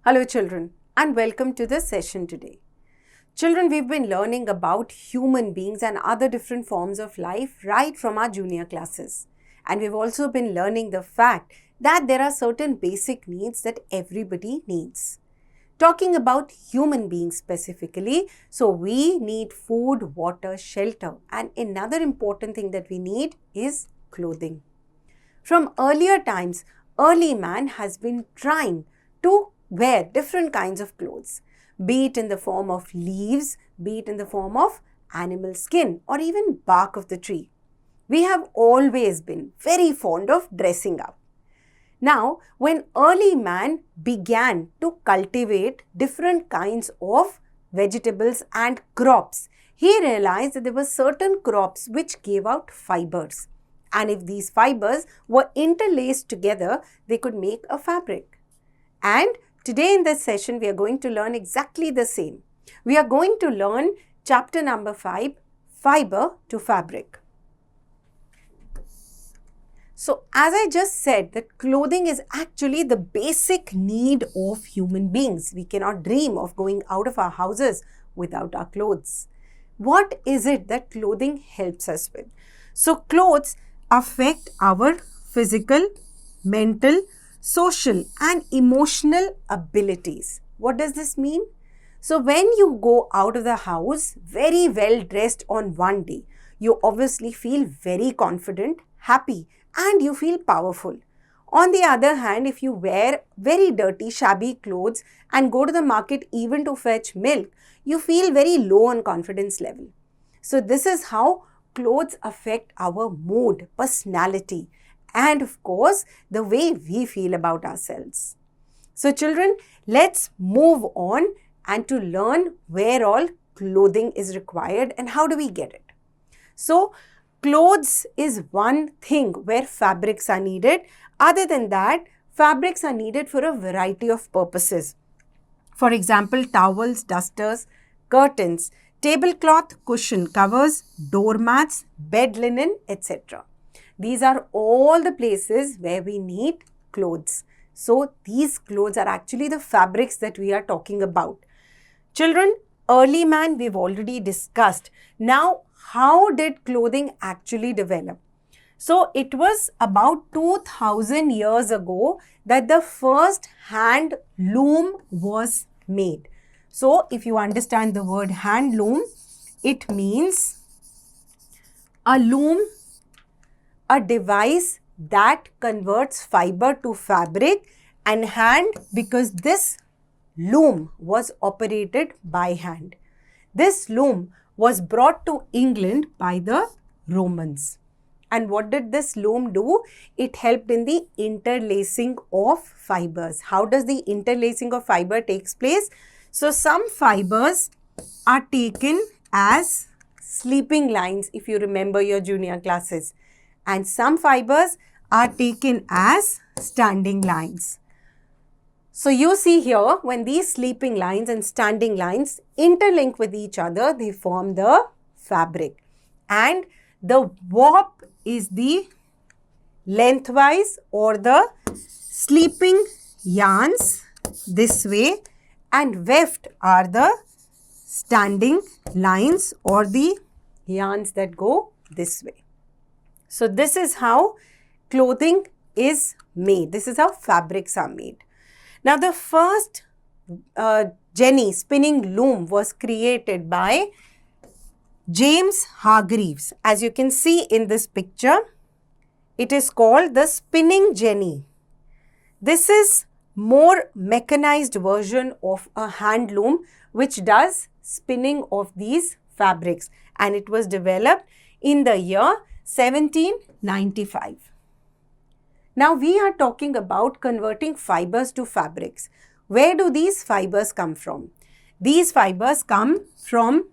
Hello children and welcome to the session today. Children, we've been learning about human beings and other different forms of life right from our junior classes. And we've also been learning the fact that there are certain basic needs that everybody needs. Talking about human beings specifically, so we need food, water, shelter, and another important thing that we need is clothing. From earlier times, early man has been trying to wear different kinds of clothes, be it in the form of leaves, be it in the form of animal skin, or even bark of the tree. We have always been very fond of dressing up. Now, when early man began to cultivate different kinds of vegetables and crops, he realized that there were certain crops which gave out fibers. And if these fibers were interlaced together, they could make a fabric. And today in this session, we are going to learn exactly the same. We are going to learn chapter number 5, Fiber to Fabric. So, as I just said, that clothing is actually the basic need of human beings. We cannot dream of going out of our houses without our clothes. What is it that clothing helps us with? So, clothes affect our physical, mental, social and emotional abilities. What does this mean? So, when you go out of the house very well dressed on one day, you obviously feel very confident, happy, and you feel powerful. On the other hand, if you wear very dirty, shabby clothes and go to the market even to fetch milk, you feel very low on confidence level. So, this is how clothes affect our mood, personality, and of course, the way we feel about ourselves. So, children, let's move on and to learn where all clothing is required and how do we get it. So, clothes is one thing where fabrics are needed. Other than that, fabrics are needed for a variety of purposes. For example, towels, dusters, curtains, tablecloth, cushion covers, doormats, bed linen, etc. These are all the places where we need clothes. So, these clothes are actually the fabrics that we are talking about. Children, early man we've already discussed. Now, how did clothing actually develop? So, it was about 2000 years ago that the first hand loom was made. So, if you understand the word hand loom, it means a loom, a device that converts fiber to fabric, and hand because this loom was operated by hand. This loom was brought to England by the Romans. And what did this loom do? It helped in the interlacing of fibers. How does the interlacing of fiber takes place? So, some fibers are taken as sleeping lines, if you remember your junior classes. And some fibers are taken as standing lines. So, you see here, when these sleeping lines and standing lines interlink with each other, they form the fabric. And the warp is the lengthwise or the sleeping yarns this way, and weft are the standing lines or the yarns that go this way. So, this is how clothing is made. This is how fabrics are made. Now, the first Jenny spinning loom was created by James Hargreaves. As you can see in this picture, it is called the spinning jenny. This is more mechanized version of a hand loom which does spinning of these fabrics, and it was developed in the year 1795. Now, we are talking about converting fibers to fabrics. Where do these fibers come from? These fibers come from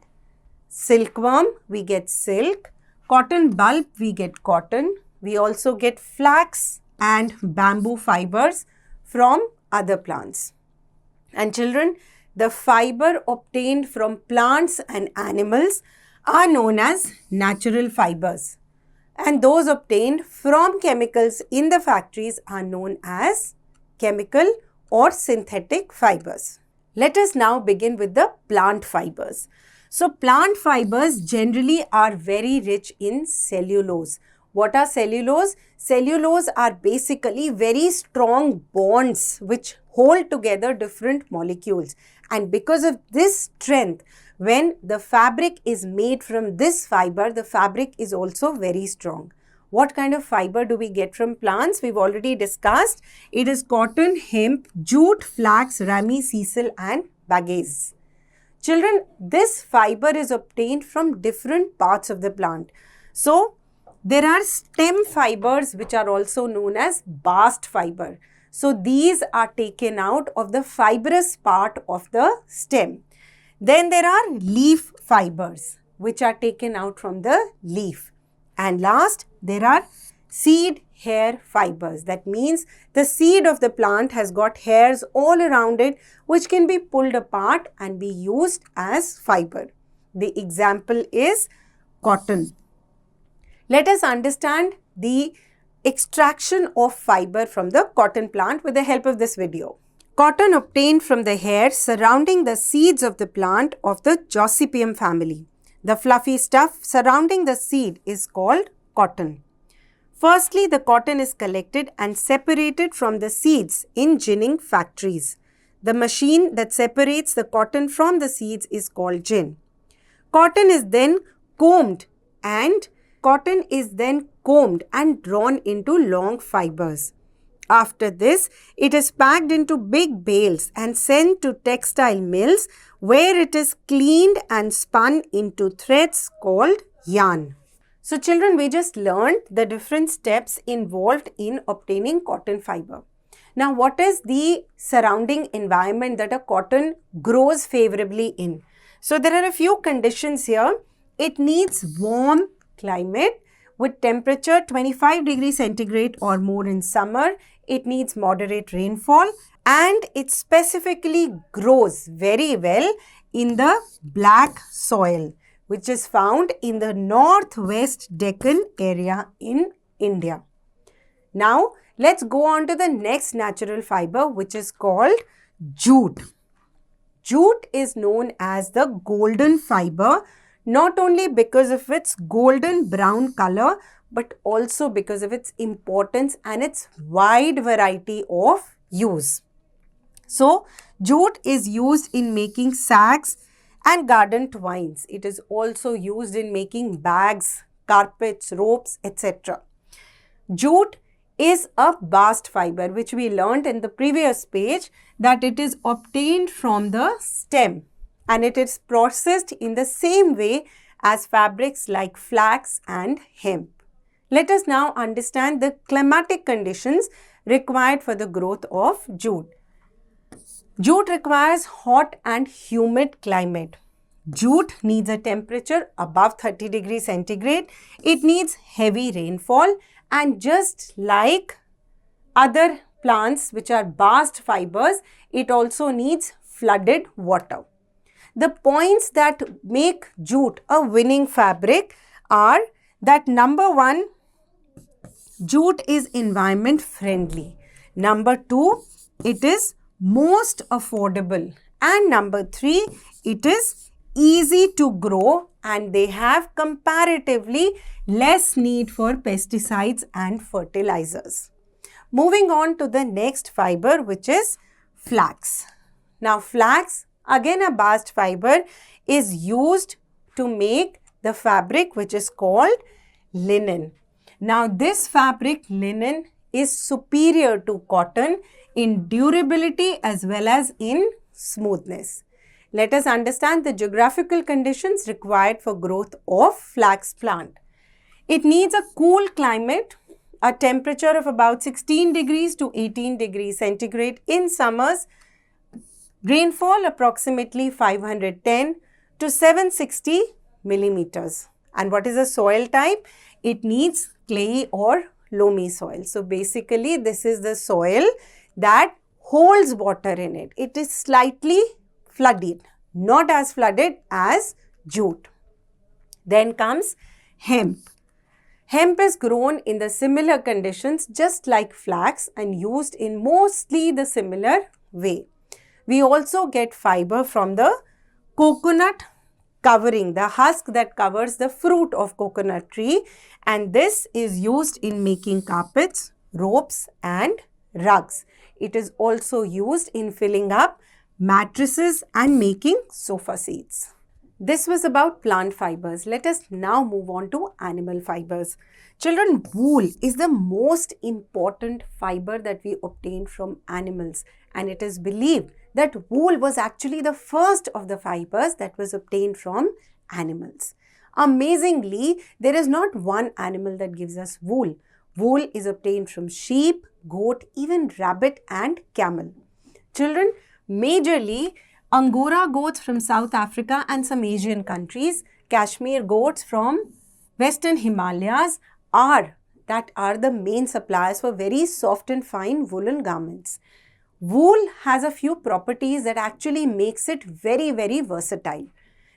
silkworm, we get silk. Cotton bulb, we get cotton. We also get flax and bamboo fibers from other plants. And children, the fiber obtained from plants and animals are known as natural fibers. And those obtained from chemicals in the factories are known as chemical or synthetic fibers. Let us now begin with the plant fibers. So plant fibers generally are very rich in cellulose. What are cellulose? Cellulose are basically very strong bonds which hold together different molecules. And because of this strength, when the fabric is made from this fiber, the fabric is also very strong. What kind of fiber do we get from plants? We've already discussed. It is cotton, hemp, jute, flax, ramie, sisal and bagasse. Children, this fiber is obtained from different parts of the plant. So, there are stem fibers which are also known as bast fiber. So, these are taken out of the fibrous part of the stem. Then there are leaf fibers which are taken out from the leaf. And last, there are seed hair fibers. That means the seed of the plant has got hairs all around it which can be pulled apart and be used as fiber. The example is cotton. Let us understand the extraction of fiber from the cotton plant with the help of this video. Cotton obtained from the hair surrounding the seeds of the plant of the Gossypium family. The fluffy stuff surrounding the seed is called cotton. Firstly, the cotton is collected and separated from the seeds in ginning factories. The machine that separates the cotton from the seeds is called gin. Cotton is then combed and drawn into long fibers. After this, it is packed into big bales and sent to textile mills where it is cleaned and spun into threads called yarn. So children, we just learned the different steps involved in obtaining cotton fiber. Now, what is the surrounding environment that a cotton grows favorably in? So there are a few conditions here. It needs warm climate with temperature 25 degrees centigrade or more in summer. It needs moderate rainfall and it specifically grows very well in the black soil which is found in the northwest Deccan area in India. Now, let's go on to the next natural fiber which is called jute. Jute is known as the golden fiber not only because of its golden brown color but also because of its importance and its wide variety of use. So, jute is used in making sacks and garden twines. It is also used in making bags, carpets, ropes, etc. Jute is a bast fiber which we learnt in the previous page that it is obtained from the stem and it is processed in the same way as fabrics like flax and hemp. Let us now understand the climatic conditions required for the growth of jute. Jute requires hot and humid climate. Jute needs a temperature above 30 degrees centigrade. It needs heavy rainfall and just like other plants which are bast fibers, it also needs flooded water. The points that make jute a winning fabric are that number 1, jute is environment friendly. Number 2, it is most affordable. And number 3, it is easy to grow and they have comparatively less need for pesticides and fertilizers. Moving on to the next fiber which is flax. Now flax, again a bast fiber, is used to make the fabric which is called linen. Now this fabric linen is superior to cotton in durability as well as in smoothness. Let us understand the geographical conditions required for growth of flax plant. It needs a cool climate, a temperature of about 16 degrees to 18 degrees centigrade in summers, rainfall approximately 510 to 760 millimeters. And what is the soil type? It needs clayey or loamy soil. So basically this is the soil that holds water in it. It is slightly flooded, not as flooded as jute. Then comes hemp. Hemp is grown in the similar conditions just like flax and used in mostly the similar way. We also get fiber from the coconut covering, the husk that covers the fruit of coconut tree, and this is used in making carpets, ropes and rugs. It is also used in filling up mattresses and making sofa seats. This was about plant fibers. Let us now move on to animal fibers. Children, wool is the most important fiber that we obtain from animals, and it is believed that wool was actually the first of the fibers that was obtained from animals. Amazingly, there is not one animal that gives us wool. Wool is obtained from sheep, goat, even rabbit and camel. Children, majorly Angora goats from South Africa and some Asian countries, Kashmir goats from Western Himalayas are the main suppliers for very soft and fine woolen garments. Wool has a few properties that actually makes it very, very versatile.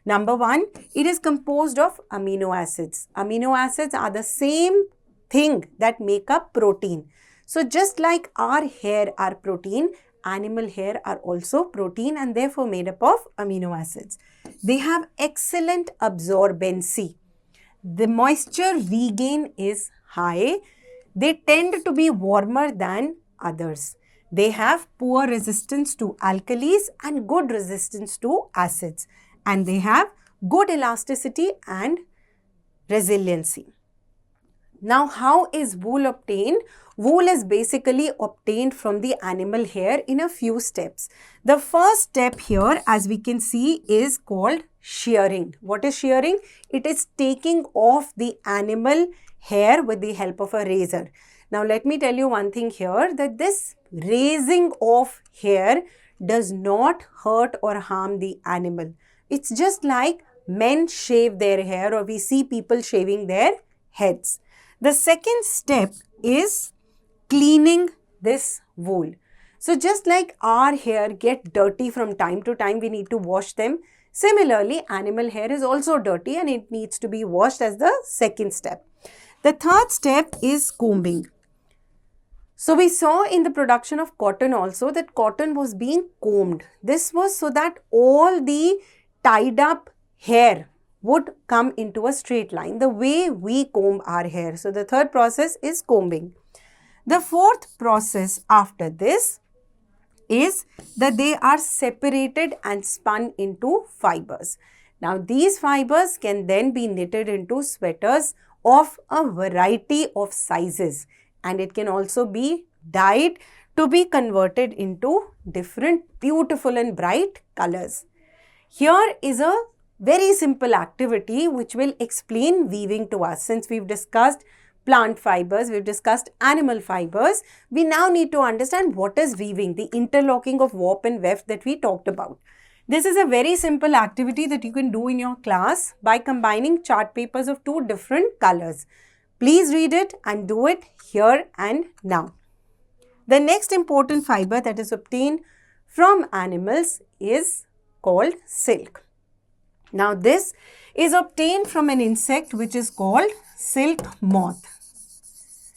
Number one, it is composed of amino acids. Amino acids are the same thing that make up protein. So just like our hair are protein, animal hair are also protein and therefore made up of amino acids. They have excellent absorbency. The moisture regain is high. They tend to be warmer than others. They have poor resistance to alkalis and good resistance to acids. And they have good elasticity and resiliency. Now, how is wool obtained? Wool is basically obtained from the animal hair in a few steps. The first step here, as we can see, is called shearing. What is shearing? It is taking off the animal hair with the help of a razor. Now, let me tell you one thing here, that this raising of hair does not hurt or harm the animal. It's just like men shave their hair or we see people shaving their heads. The second step is cleaning this wool. So just like our hair get dirty from time to time, we need to wash them. Similarly, animal hair is also dirty and it needs to be washed as the second step. The third step is combing. So we saw in the production of cotton also that cotton was being combed. This was so that all the tied up hair would come into a straight line, the way we comb our hair. So the third process is combing. The fourth process after this is that they are separated and spun into fibers. Now these fibers can then be knitted into sweaters of a variety of sizes, and it can also be dyed to be converted into different beautiful and bright colors. Here is a very simple activity which will explain weaving to us. Since we've discussed plant fibers, we've discussed animal fibers, we now need to understand what is weaving, the interlocking of warp and weft that we talked about. This is a very simple activity that you can do in your class by combining chart papers of two different colors. Please read it and do it here and now. The next important fiber that is obtained from animals is called silk. Now this is obtained from an insect which is called silk moth.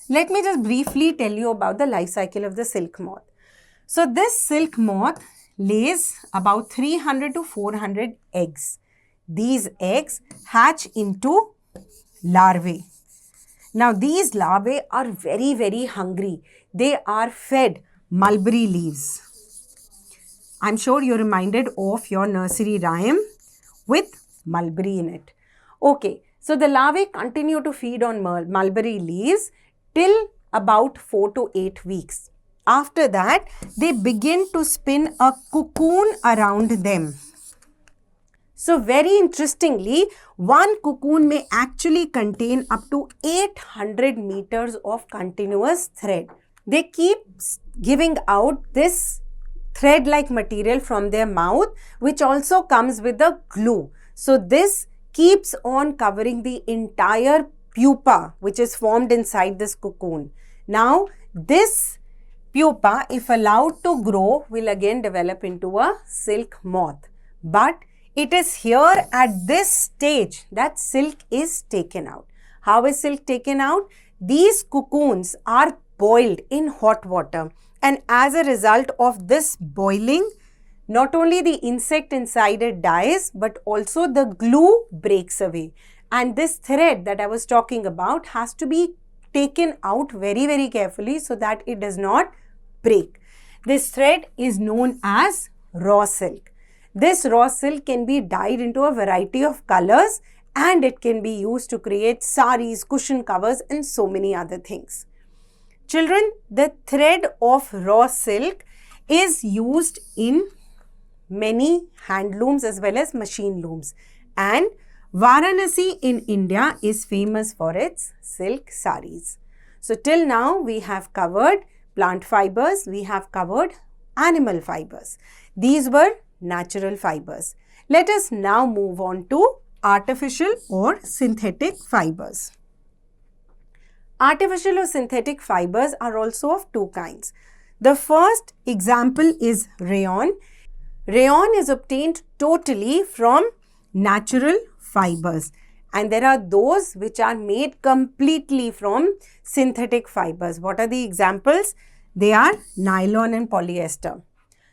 Let me just briefly tell you about the life cycle of the silk moth. So this silk moth lays about 300 to 400 eggs. These eggs hatch into larvae. Now these larvae are very, very hungry. They are fed mulberry leaves. I'm sure you're reminded of your nursery rhyme with mulberry in it. Okay, so the larvae continue to feed on mulberry leaves till about 4 to 8 weeks. After that, they begin to spin a cocoon around them. So very interestingly, one cocoon may actually contain up to 800 meters of continuous thread. They keep giving out this thread-like material from their mouth, which also comes with the glue. So this keeps on covering the entire pupa which is formed inside this cocoon. Now this pupa, if allowed to grow, will again develop into a silk moth. But it is here at this stage that silk is taken out. How is silk taken out? These cocoons are boiled in hot water, and as a result of this boiling, not only the insect inside it dies, but also the glue breaks away. And this thread that I was talking about has to be taken out very, very carefully so that it does not break. This thread is known as raw silk. This raw silk can be dyed into a variety of colors, and it can be used to create saris, cushion covers, and so many other things. Children, the thread of raw silk is used in many handlooms as well as machine looms, and Varanasi in India is famous for its silk saris. So till now we have covered plant fibers, we have covered animal fibers. These were natural fibers. Let us now move on to artificial or synthetic fibers. Artificial or synthetic fibers are also of two kinds. The first example is rayon. Rayon is obtained totally from natural fibers, and there are those which are made completely from synthetic fibers. What are the examples? They are nylon and polyester.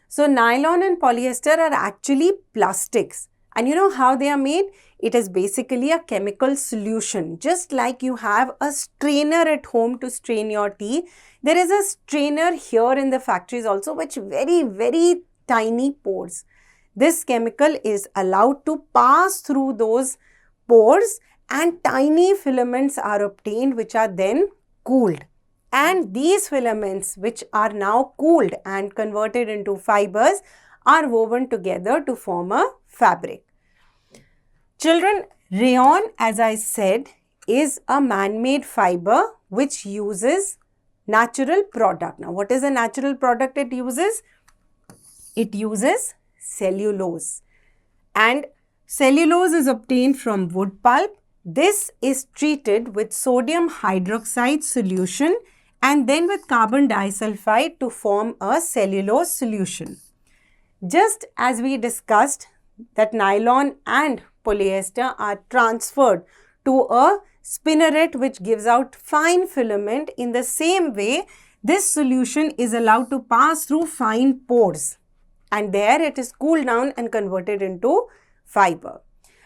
So nylon and polyester are actually plastics, and you know how they are made? It is basically a chemical solution. Just like you have a strainer at home to strain your tea, there is a strainer here in the factories also, which very tiny pores. This chemical is allowed to pass through those pores, and tiny filaments are obtained which are then cooled. And these filaments, which are now cooled and converted into fibers, are woven together to form a fabric. Children, rayon, as I said, is a man-made fiber which uses natural product. Now, what is a natural product it uses? It uses cellulose, and cellulose is obtained from wood pulp. This is treated with sodium hydroxide solution and then with carbon disulfide to form a cellulose solution. Just as we discussed that nylon and polyester are transferred to a spinneret which gives out fine filament, in the same way this solution is allowed to pass through fine pores, and there it is cooled down and converted into fiber.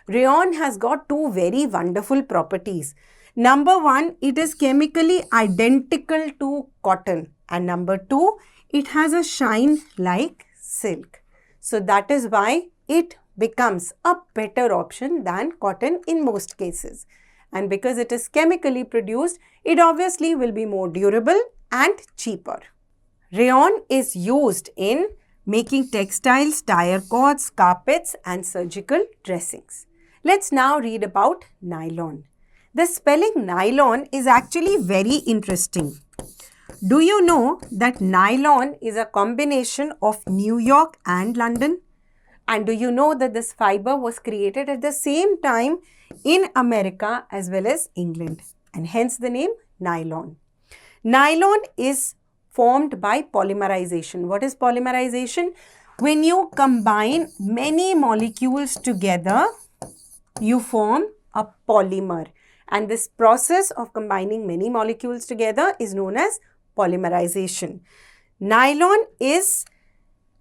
Rayon has got two very wonderful properties. Number one, it is chemically identical to cotton, and number two, it has a shine like silk. So that is why it becomes a better option than cotton in most cases. And because it is chemically produced, it obviously will be more durable and cheaper. Rayon is used in making textiles, tire cords, carpets, and surgical dressings. Let's now read about nylon. The spelling nylon is actually very interesting. Do you know that nylon is a combination of New York and London? And do you know that this fiber was created at the same time in America as well as England, and hence the name nylon. Nylon is formed by polymerization. What is polymerization? When you combine many molecules together, you form a polymer. And this process of combining many molecules together is known as polymerization. Nylon is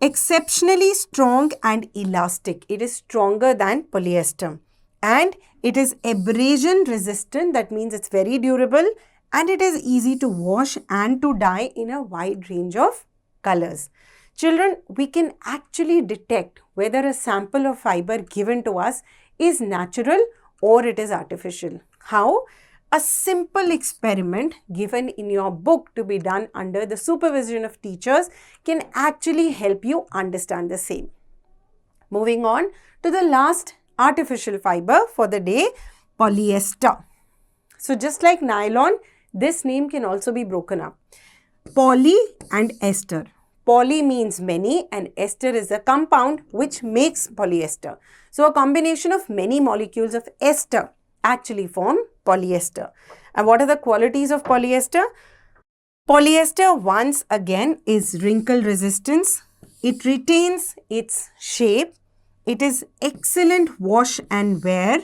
exceptionally strong and elastic. It is stronger than polyester. And it is abrasion resistant. That means it's very durable. And it is easy to wash and to dye in a wide range of colors. Children, we can actually detect whether a sample of fiber given to us is natural or it is artificial. How? A simple experiment given in your book to be done under the supervision of teachers can actually help you understand the same. Moving on to the last artificial fiber for the day, polyester. So just like nylon, this name can also be broken up. Poly and ester. Poly means many and ester is a compound which makes polyester. So a combination of many molecules of ester actually form polyester. And what are the qualities of polyester? Polyester once again is wrinkle resistance. It retains its shape. It is excellent wash and wear,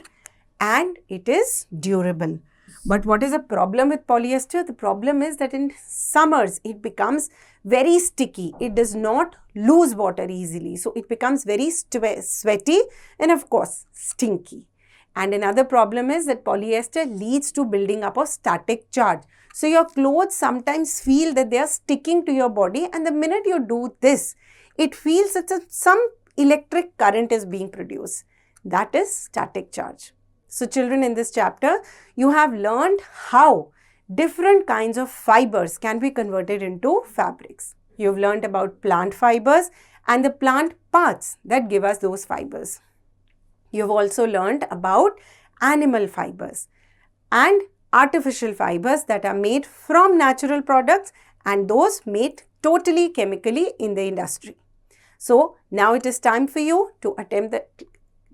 and it is durable. But what is the problem with polyester? The problem is that in summers it becomes very sticky. It does not lose water easily. So it becomes very sweaty and of course stinky. And another problem is that polyester leads to building up of static charge. So your clothes sometimes feel that they are sticking to your body, and the minute you do this, it feels that some electric current is being produced. That is static charge. So children, in this chapter, you have learned how different kinds of fibers can be converted into fabrics. You've learned about plant fibers and the plant parts that give us those fibers. You've also learned about animal fibers and artificial fibers that are made from natural products and those made totally chemically in the industry. So now it is time for you to attempt the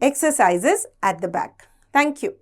exercises at the back. Thank you.